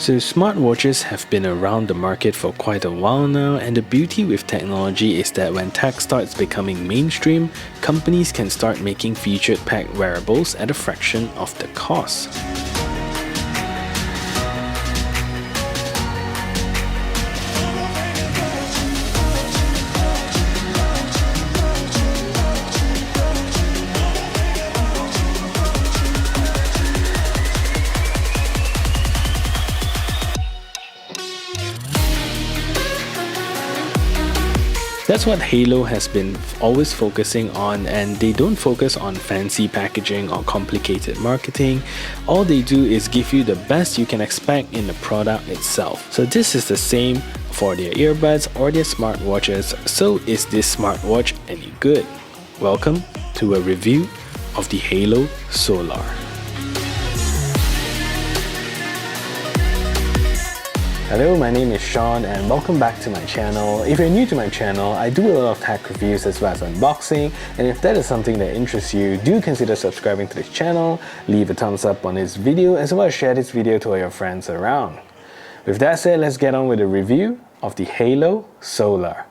So smartwatches have been around the market for quite a while now, and the beauty with technology is that when tech starts becoming mainstream, companies can start making featured packed wearables at a fraction of the cost. That's what Haylou has been always focusing on, and they don't focus on fancy packaging or complicated marketing. All they do is give you the best you can expect in the product itself. So this is the same for their earbuds or their smartwatches. So is this smartwatch any good? Welcome to a review of the Haylou Solar. Hello, my name is Sean and welcome back to my channel. If you're new to my channel, I do a lot of tech reviews as well as unboxing, and if that is something that interests you, do consider subscribing to this channel, leave a thumbs up on this video, as well as share this video to all your friends around. With that said, let's get on with a review of the Haylou Solar.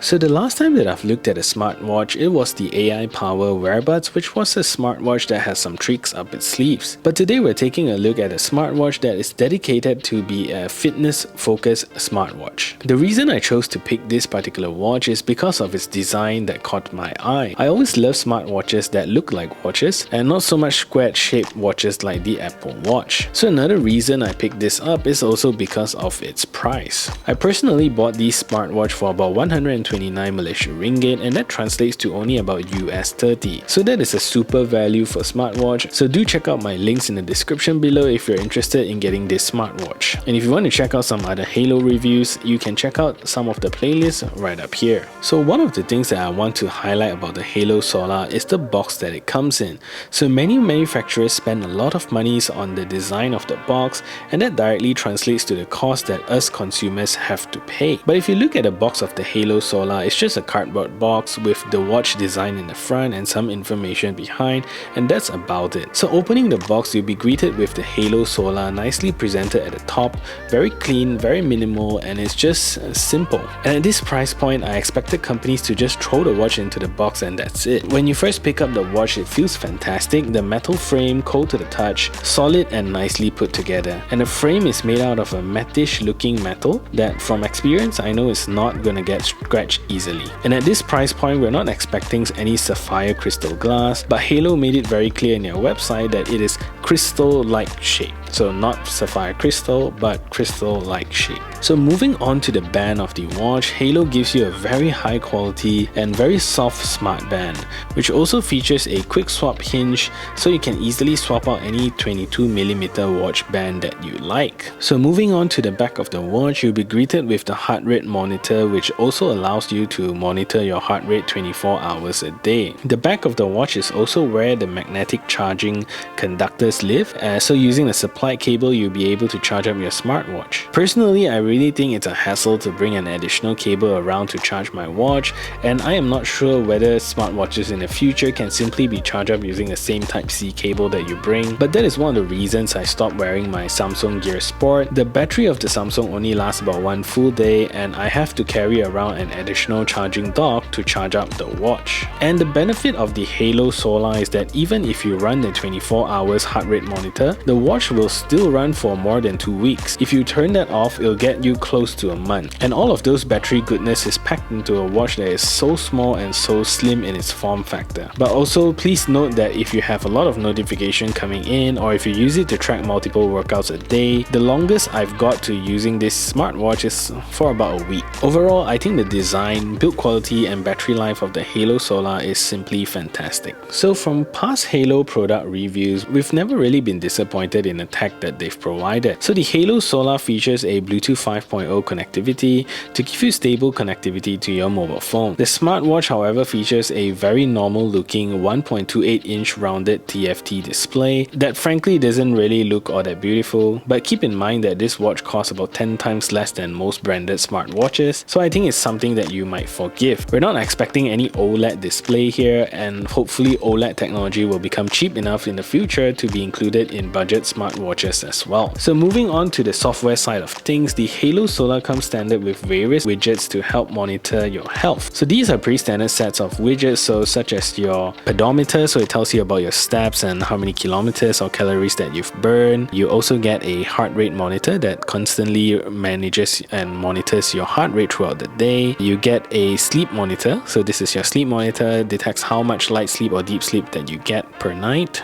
So the last time that I've looked at a smartwatch, it was the AI-powered Earbuds, which was a smartwatch that has some tricks up its sleeves. But today we're taking a look at a smartwatch that is dedicated to be a fitness-focused smartwatch. The reason I chose to pick this particular watch is because of its design that caught my eye. I always love smartwatches that look like watches and not so much square-shaped watches like the Apple Watch. So another reason I picked this up is also because of its price. I personally bought this smartwatch for about 129 Malaysian ringgit, and that translates to only about US 30. So that is a super value for smartwatch. So do check out my links in the description below if you're interested in getting this smartwatch. And if you want to check out some other Haylou reviews, you can check out some of the playlists right up here. So one of the things that I want to highlight about the Haylou Solar is the box that it comes in. So many manufacturers spend a lot of money on the design of the box, and that directly translates to the cost that us consumers have to pay. But if you look at the box of the Haylou Solar, it's just a cardboard box with the watch design in the front and some information behind, and that's about it. So opening the box, you'll be greeted with the Haylou Solar nicely presented at the top, very clean, very minimal, and it's just simple. And at this price point, I expected companies to just throw the watch into the box and that's it. When you first pick up the watch, it feels fantastic. The metal frame, cold to the touch, solid and nicely put together. And the frame is made out of a mattish looking metal that from experience I know is not gonna get scratched easily. And at this price point, we're not expecting any sapphire crystal glass, but Haylou made it very clear in their website that it is crystal-like shape. So not sapphire crystal, but crystal-like shape. So moving on to the band of the watch, Haylou gives you a very high quality and very soft smart band, which also features a quick swap hinge, so you can easily swap out any 22mm watch band that you like. So moving on to the back of the watch, you'll be greeted with the heart rate monitor, which also allows you to monitor your heart rate 24 hours a day. The back of the watch is also where the magnetic charging conductors live, so using the supplied cable, you'll be able to charge up your smartwatch. Personally, I really think it's a hassle to bring an additional cable around to charge my watch, and I am not sure whether smartwatches in the future can simply be charged up using the same Type-C cable that you bring, but that is one of the reasons I stopped wearing my Samsung Gear Sport. The battery of the Samsung only lasts about one full day, and I have to carry around an additional charging dock to charge up the watch. And the benefit of the Haylou Solar is that even if you run the 24 hours heart rate monitor, the watch will still run for more than 2 weeks. If you turn that off, it'll get you close to a month. And all of those battery goodness is packed into a watch that is so small and so slim in its form factor. But also please note that if you have a lot of notification coming in, or if you use it to track multiple workouts a day, the longest I've got to using this smartwatch is for about a week. Overall, I think the design, build quality and battery life of the Haylou Solar is simply fantastic. So from past Haylou product reviews, we've never really been disappointed in the tech that they've provided. So the Haylou Solar features a Bluetooth 5.0 connectivity to give you stable connectivity to your mobile phone. The smartwatch, however, features a very normal looking 1.28-inch rounded TFT display that frankly doesn't really look all that beautiful, but keep in mind that this watch costs about 10 times less than most branded smartwatches, so I think it's something that you might forgive. We're not expecting any OLED display here, and hopefully OLED technology will become cheap enough in the future to be included in budget smartwatches as well. So moving on to the software side of things, the Haylou Solar comes standard with various widgets to help monitor your health. So these are pretty standard sets of widgets, so such as your pedometer, so it tells you about your steps and how many kilometers or calories that you've burned. You also get a heart rate monitor that constantly manages and monitors your heart rate throughout the day. You get a sleep monitor, so this is your sleep monitor, detects how much light sleep or deep sleep that you get per night.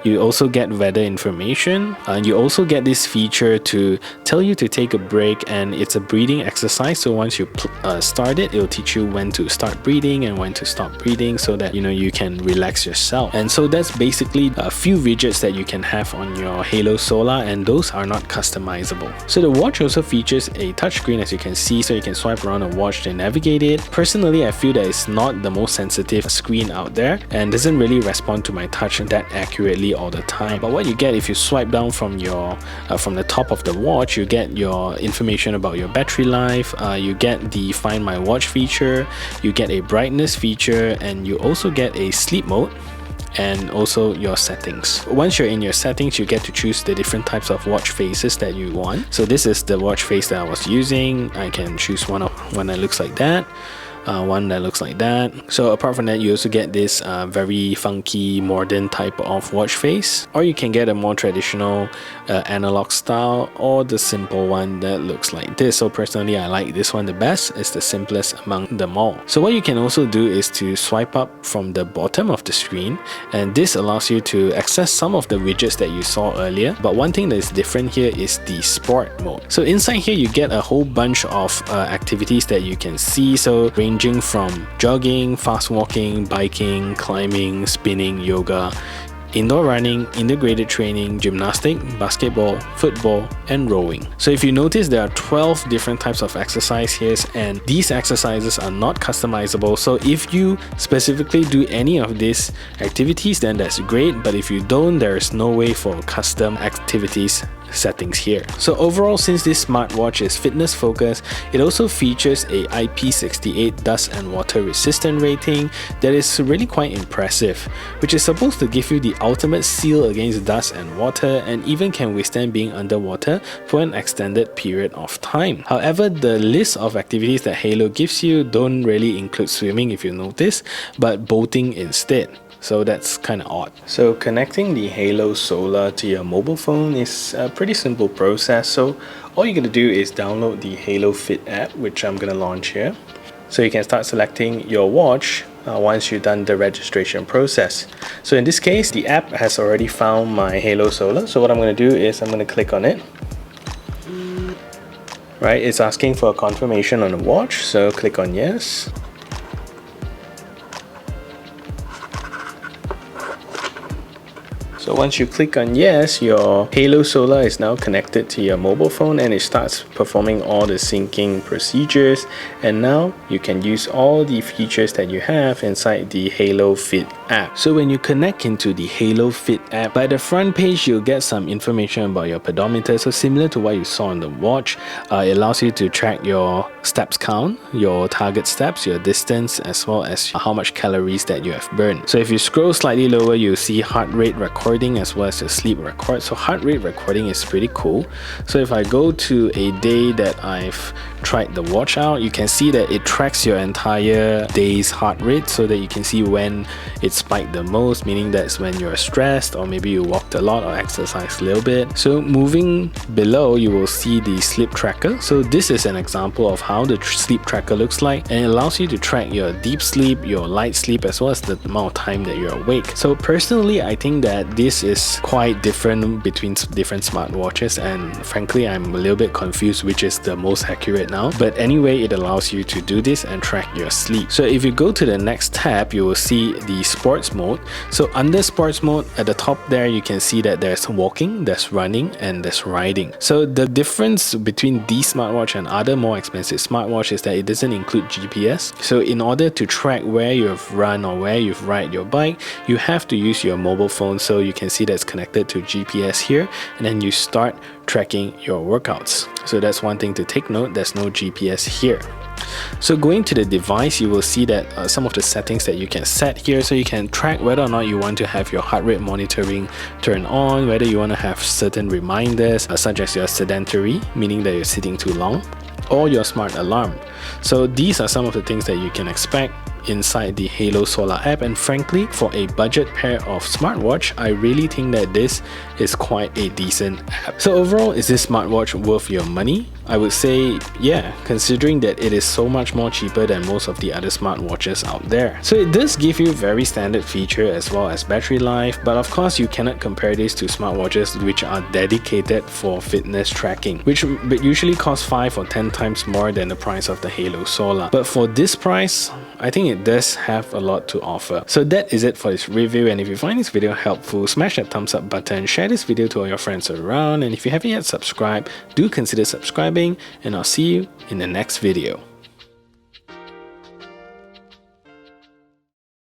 You also get weather information, and you also get this feature to tell you to take a break, and it's a breathing exercise. So once you start it, it'll teach you when to start breathing and when to stop breathing, so that you can relax yourself. And so that's basically a few widgets that you can have on your Haylou Solar, and those are not customizable. So the watch also features a touchscreen, as you can see, so you can swipe around the watch to navigate it. Personally, I feel that it's not the most sensitive screen out there and doesn't really respond to my touch that accurately all the time. But what you get if you swipe down from the top of the watch, you get your information about your battery life, you get the Find My Watch feature, you get a brightness feature, and you also get a sleep mode and also your settings. Once you're in your settings, you get to choose the different types of watch faces that you want. So this is the watch face that I was using. I can choose one that looks like that, one that looks like that. So apart from that, you also get this very funky modern type of watch face, or you can get a more traditional analog style, or the simple one that looks like this. So personally, I like this one the best. It's the simplest among them all. So what you can also do is to swipe up from the bottom of the screen, and this allows you to access some of the widgets that you saw earlier. But one thing that is different here is the sport mode. So inside here, you get a whole bunch of activities that you can see, so ranging from jogging, fast walking, biking, climbing, spinning, yoga, indoor running, integrated training, gymnastic, basketball, football, and rowing. So if you notice, there are 12 different types of exercise here, and these exercises are not customizable. So if you specifically do any of these activities, then that's great, but if you don't, there is no way for custom activities settings here. So overall, since this smartwatch is fitness focused, it also features a IP68 dust and water resistant rating that is really quite impressive, which is supposed to give you the ultimate seal against dust and water, and even can withstand being underwater for an extended period of time. However, the list of activities that Haylou gives you don't really include swimming, if you notice, but boating instead. So that's kind of odd. So connecting the Haylou Solar to your mobile phone is a pretty simple process. So all you're going to do is download the Haylou Fit App, which I'm going to launch here. So you can start selecting your watch once you've done the registration process. So in this case, the app has already found my Haylou Solar. So what I'm going to do is I'm going to click on it. Right, it's asking for a confirmation on the watch, so click on yes. So once you click on yes, your Haylou Solar is now connected to your mobile phone, and it starts performing all the syncing procedures, and now you can use all the features that you have inside the Haylou Fit app. So when you connect into the Haylou Fit app, by the front page you'll get some information about your pedometer. So similar to what you saw on the watch, it allows you to track your steps count, your target steps, your distance, as well as how much calories that you have burned. So if you scroll slightly lower, you'll see heart rate recording as well as your sleep record. So heart rate recording is pretty cool. So if I go to a day that I've tried the watch out, you can see that it tracks your entire day's heart rate, so that you can see when it spiked the most, meaning that's when you're stressed, or maybe you walked a lot or exercised a little bit. So moving below, you will see the sleep tracker. So this is an example of how the sleep tracker looks like, and it allows you to track your deep sleep, your light sleep, as well as the amount of time that you're awake. So personally, I think that this is quite different between different smartwatches, and frankly, I'm a little bit confused which is the most accurate now. But anyway, it allows you to do this and track your sleep. So if you go to the next tab, you will see the sports mode. So under sports mode, at the top there, you can see that there's walking, there's running, and there's riding. So the difference between this smartwatch and other more expensive smartwatches is that it doesn't include GPS. So in order to track where you've run or where you've ride your bike, you have to use your mobile phone. So you can see that's connected to GPS here, and then you start tracking your workouts. So that's one thing to take note, there's no GPS here. So going to the device, you will see that some of the settings that you can set here, so you can track whether or not you want to have your heart rate monitoring turned on, whether you want to have certain reminders such as your sedentary, meaning that you're sitting too long, or your smart alarm. So these are some of the things that you can expect inside the Haylou Solar app, and frankly, for a budget pair of smartwatch, I really think that this is quite a decent app. So overall, is this smartwatch worth your money? I would say yeah, considering that it is so much more cheaper than most of the other smartwatches out there. So it does give you very standard feature as well as battery life, but of course you cannot compare this to smartwatches which are dedicated for fitness tracking, which usually cost 5 or 10 times more than the price of the Haylou Solar. But for this price, I think it does have a lot to offer. So that is it for this review, and if you find this video helpful, smash that thumbs up button, share this video to all your friends around, and if you haven't yet subscribed, do consider subscribing, and I'll see you in the next video.